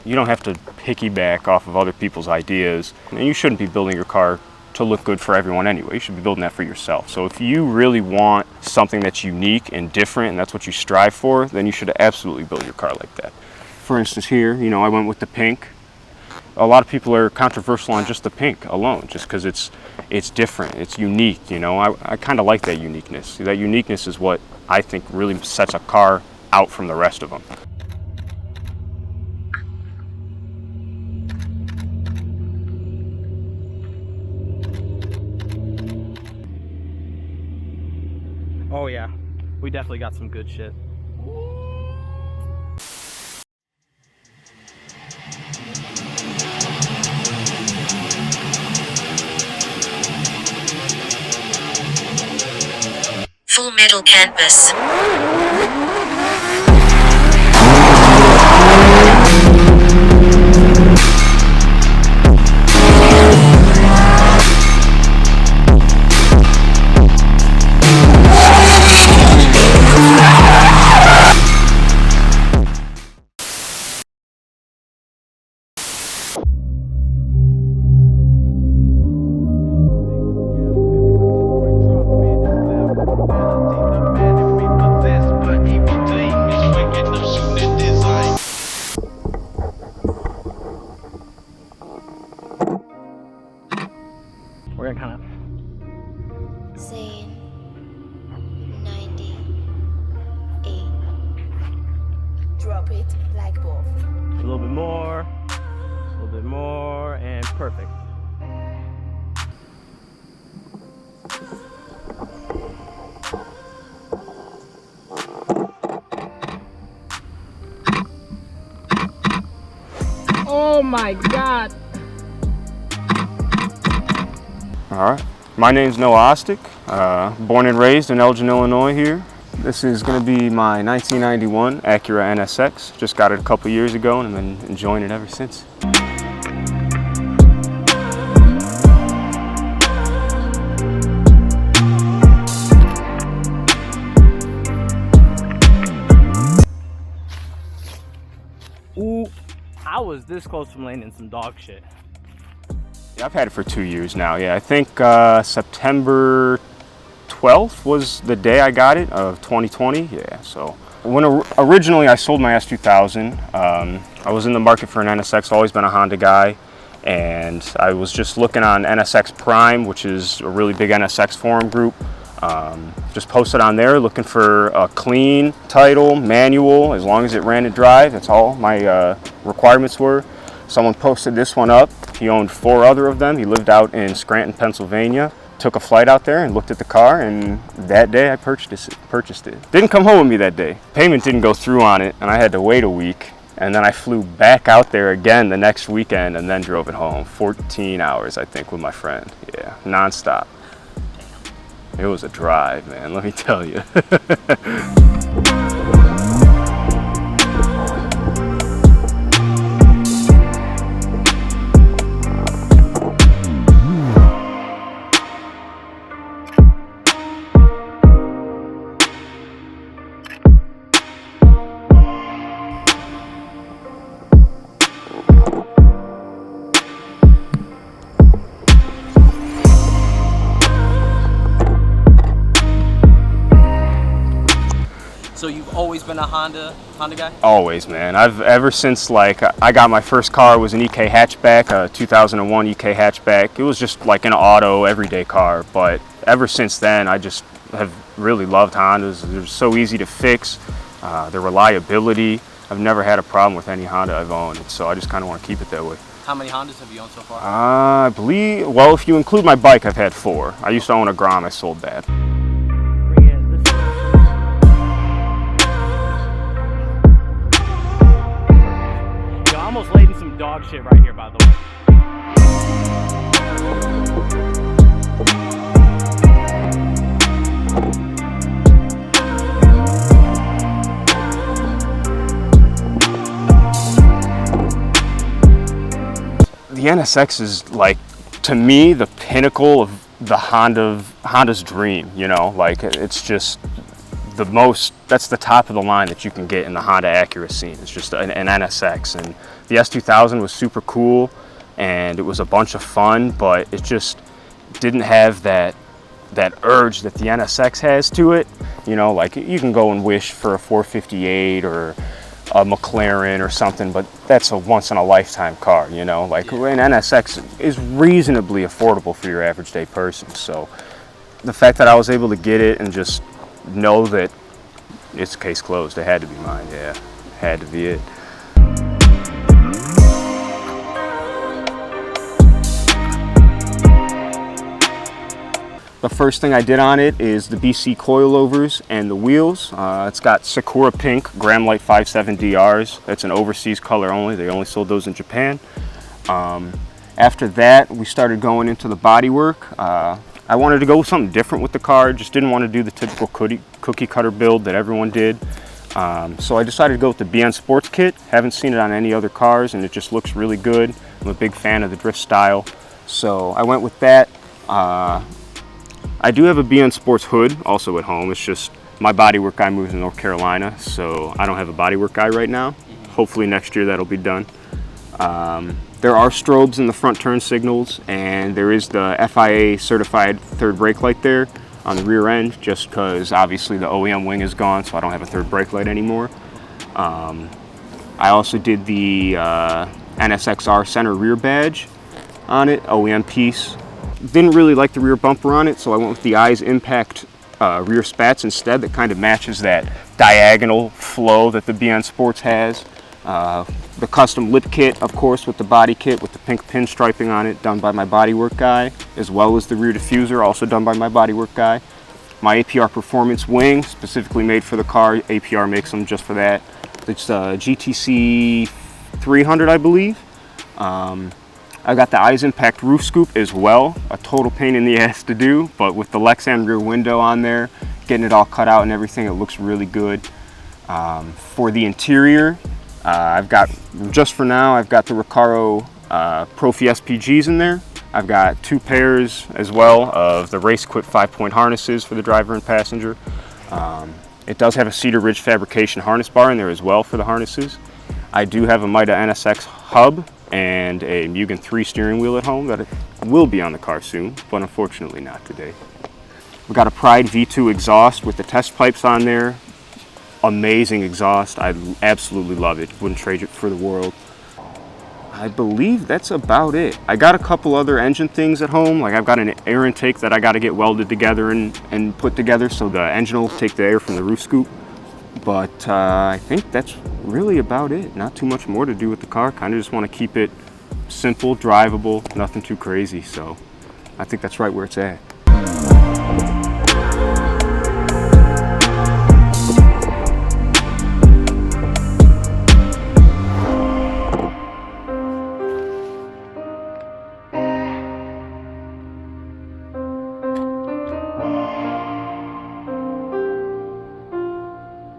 You don't have to piggyback off of other people's ideas, and you shouldn't be building your car to look good for everyone anyway. You should be building that for yourself. So if you really want something that's unique and different, and that's what you strive for, then you should absolutely build your car like that. For instance here, you know, I went with the pink. A lot of people are controversial on just the pink alone, just because it's different, it's unique, you know. I kind of like that uniqueness. That uniqueness is what I think really sets a car out from the rest of them. Oh yeah, we definitely got some good shit. Full Metal Campus. We're gonna kind of Scene 98. Drop it like both. a little bit more, and perfect. Oh my God. All right. My name's Noah Ostick, born and raised in Elgin, Illinois here. This is going to be my 1991 Acura NSX. Just got it a couple years ago and I've been enjoying it ever since. Ooh, I was this close from landing some dog shit. Yeah, I've had it for 2 years now. Yeah, I think September 12th was the day I got it of 2020. Yeah, so when originally I sold my S2000, I was in the market for an NSX, always been a Honda guy, and I was just looking on NSX Prime, which is a really big NSX forum group. Just posted on there looking for a clean title, manual, as long as it ran and drive. That's all my requirements were. Someone posted this one up. He owned 4 other of them. He lived out in Scranton, Pennsylvania. Took a flight out there and looked at the car, and that day I purchased it. Didn't come home with me that day. Payment didn't go through on it, and I had to wait a week. And then I flew back out there again the next weekend and then drove it home. 14 hours, I think, with my friend. Yeah, nonstop. It was a drive, man, let me tell you. So you've always been a Honda guy? Always, man. I've ever since like I got my first car was an EK hatchback, a 2001 EK hatchback. It was just like an auto everyday car, but ever since then I just have really loved Hondas. They're so easy to fix, their reliability. I've never had a problem with any Honda I've owned, so I just kind of want to keep it that way. How many Hondas have you owned so far? I believe, well, if you include my bike, I've had 4. I used to own a Grom, I sold that. Almost laid in some dog shit right here, by the way. The NSX is like, to me, the pinnacle of the Honda's dream, you know, like it's just that's the top of the line that you can get in the Honda Acura scene. It's just an NSX, and the S2000 was super cool and it was a bunch of fun, but it just didn't have that urge that the NSX has to it. You know, like you can go and wish for a 458 or a McLaren or something, but that's a once in a lifetime car, you know, like an NSX is reasonably affordable for your average day person. So the fact that I was able to get it and just know that it's case closed, it had to be mine. Yeah, had to be it. The first thing I did on it is the BC coilovers and the wheels. It's got Sakura Pink Gram Light 57 DRs. That's an overseas color only. They only sold those in Japan. After that, we started going into the bodywork. I wanted to go with something different with the car. Just didn't want to do the typical cookie cutter build that everyone did. So I decided to go with the BN Sports Kit. Haven't seen it on any other cars, and it just looks really good. I'm a big fan of the drift style. So I went with that. I do have a BN Sports hood also at home. It's just my bodywork guy moves to North Carolina, so I don't have a bodywork guy right now. Hopefully next year that'll be done. There are strobes in the front turn signals, and there is the FIA certified third brake light there on the rear end, just because obviously the OEM wing is gone, so I don't have a third brake light anymore. I also did the NSXR center rear badge on it, OEM piece. Didn't really like the rear bumper on it, so I went with the Eyes Impact rear spats instead. That kind of matches that diagonal flow that the BN Sports has. The custom lip kit, of course, with the body kit with the pink pinstriping on it, done by my bodywork guy, as well as the rear diffuser, also done by my bodywork guy. My APR Performance wing, specifically made for the car. APR makes them just for that. It's GTC 300, I believe. I got the Eyes Impact roof scoop as well, a total pain in the ass to do, but with the Lexan rear window on there, getting it all cut out and everything, it looks really good. For the interior, I've got, just for now, I've got the Recaro Profi SPGs in there. I've got 2 pairs as well of the Race Equip 5-point harnesses for the driver and passenger. It does have a Cedar Ridge fabrication harness bar in there as well for the harnesses. I do have a Mida NSX hub and a Mugen 3 steering wheel at home that will be on the car soon, but unfortunately not today. We got a Pride V2 exhaust with the test pipes on there. Amazing exhaust. I absolutely love it. Wouldn't trade it for the world. I believe that's about it. I got a couple other engine things at home. Like I've got an air intake that I got to get welded together and put together so the engine will take the air from the roof scoop. But I think that's really about it. Not too much more to do with the car. Kind of just want to keep it simple, drivable, nothing too crazy. So I think that's right where it's at.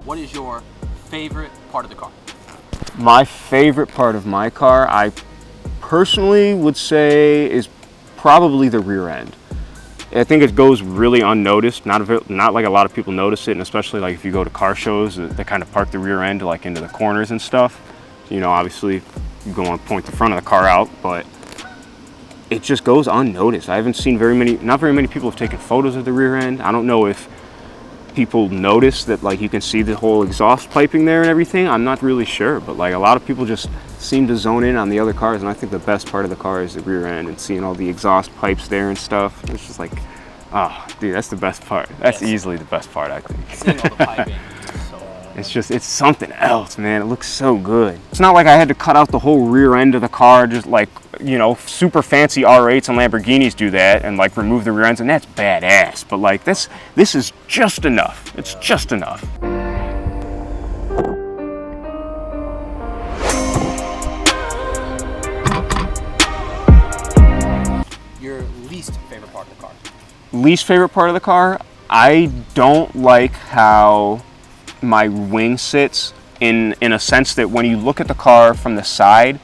What is your favorite part of the car? My favorite part of my car, I personally would say, is probably the rear end. I think it goes really unnoticed. Not like a lot of people notice it, and especially like if you go to car shows, they kind of park the rear end like into the corners and stuff. You know, obviously you go and point the front of the car out, but it just goes unnoticed. I haven't seen not very many people have taken photos of the rear end. I don't know if people notice that like you can see the whole exhaust piping there and everything. I'm not really sure, but like a lot of people just seem to zone in on the other cars, and I think the best part of the car is the rear end and seeing all the exhaust pipes there and stuff. It's just like, oh dude, that's the best part. That's easily the best part, I think. Seeing all the piping. It's something else, man. It looks so good. It's not like I had to cut out the whole rear end of the car, just like, you know, super fancy R8s and Lamborghinis do that and like remove the rear ends, and that's badass. But like this is just enough. It's just enough. Your least favorite part of the car? Least favorite part of the car? I don't like how my wing sits in a sense that when you look at the car from the side,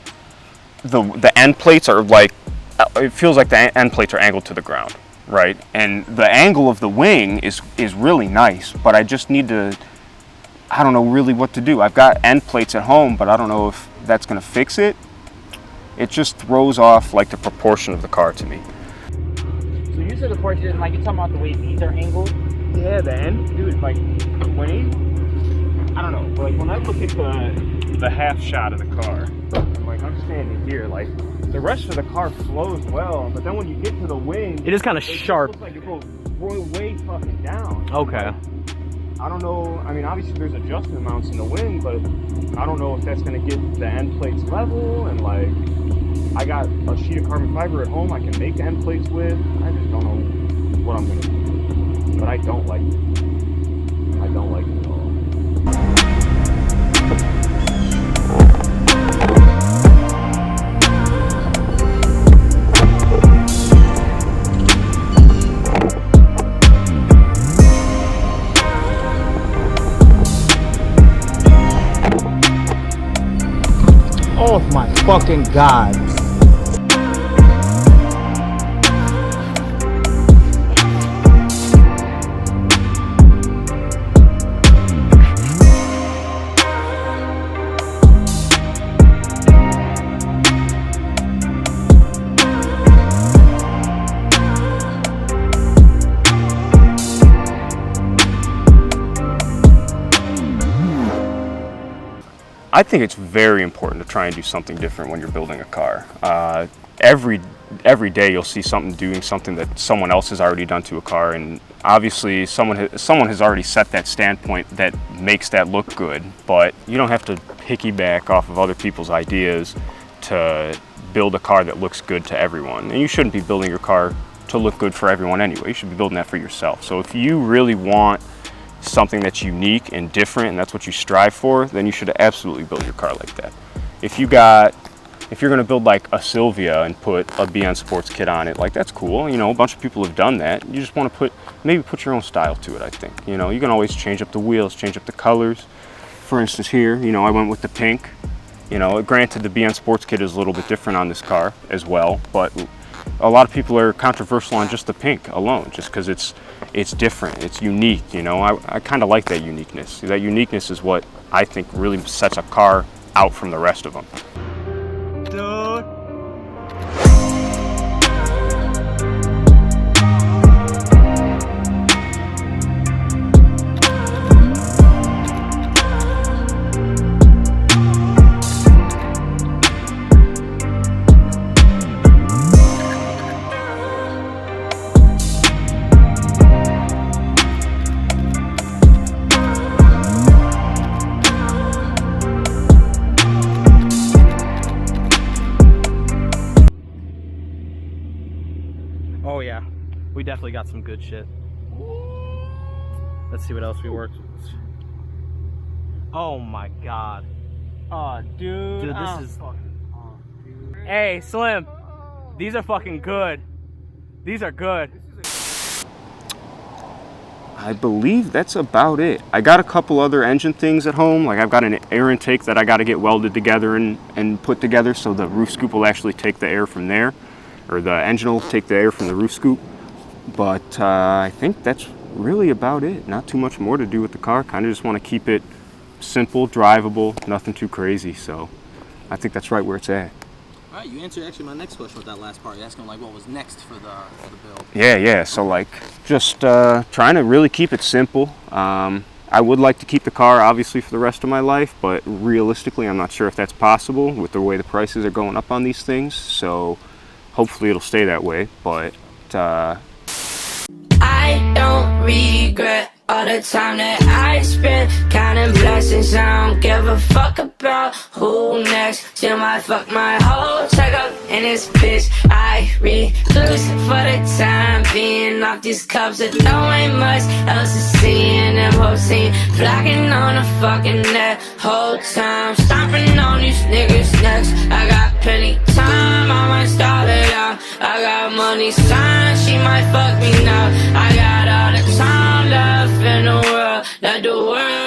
the end plates are like, it feels like the end plates are angled to the ground. right? And the angle of the wing is really nice, but I just need to, I don't know really what to do. I've got end plates at home, but I don't know if that's gonna fix it. It just throws off like the proportion of the car to me. So you said the portion, like you're talking about the way these are angled? Yeah, the end, dude, like the wing, I don't know, like when I look at the half shot of the car, I'm standing here, like the rest of the car flows well, but then when you get to the wing, It is kind of sharp. looks like it goes way fucking down. Okay. I don't know, I mean obviously there's adjustment mounts in the wing, but I don't know if that's gonna get the end plates level, and like I got a sheet of carbon fiber at home I can make the end plates with. I just don't know what I'm gonna do. But I don't like it. I don't like it at all. Oh my fucking god. I think it's very important to try and do something different when you're building a car. Every day you'll see doing something that someone else has already done to a car, and obviously someone has already set that standpoint that makes that look good, but you don't have to piggyback off of other people's ideas to build a car that looks good to everyone. And you shouldn't be building your car to look good for everyone anyway. You should be building that for yourself. So if you really want something that's unique and different, and that's what you strive for, then you should absolutely build your car like that. If you're going to build like a Sylvia and put a BN Sports kit on it, like that's cool. You know, a bunch of people have done that. You just want to maybe put your own style to it, I think. You know, you can always change up the wheels, change up the colors. For instance here, you know, I went with the pink. You know, granted the BN Sports kit is a little bit different on this car as well, but a lot of people are controversial on just the pink alone, just because it's different, it's unique, you know. I kind of like that uniqueness. That uniqueness is what I think really sets a car out from the rest of them. Dude. Oh yeah, we definitely got some good shit. Let's see what else we worked with. Oh my god. Oh, dude. Dude, this is... Hey, Slim. These are fucking good. These are good. I believe that's about it. I got a couple other engine things at home. Like I've got an air intake that I got to get welded together and put together, so the roof scoop will actually take the air from there, or the engine will take the air from the roof scoop. But I think that's really about it. Not too much more to do with the car. Kind of just want to keep it simple, drivable, nothing too crazy. So I think that's right where it's at. All right, you answered actually my next question with that last part. You're asking like what was next for the build. Yeah. So like just trying to really keep it simple. I would like to keep the car obviously for the rest of my life, but realistically I'm not sure if that's possible with the way the prices are going up on these things. So hopefully it'll stay that way, but I don't regret all the time that I spent counting blessings. I don't give a fuck about who next. Till I fuck my whole check up in this bitch. I recluse for the time being. Off these cups that don't ain't much else to see. And them whole scene flocking on the fucking net whole time. Stomping on these niggas next. I got plenty time, I might stall it out. I got money signs, she might fuck me now. I got all the time left in the world, let the world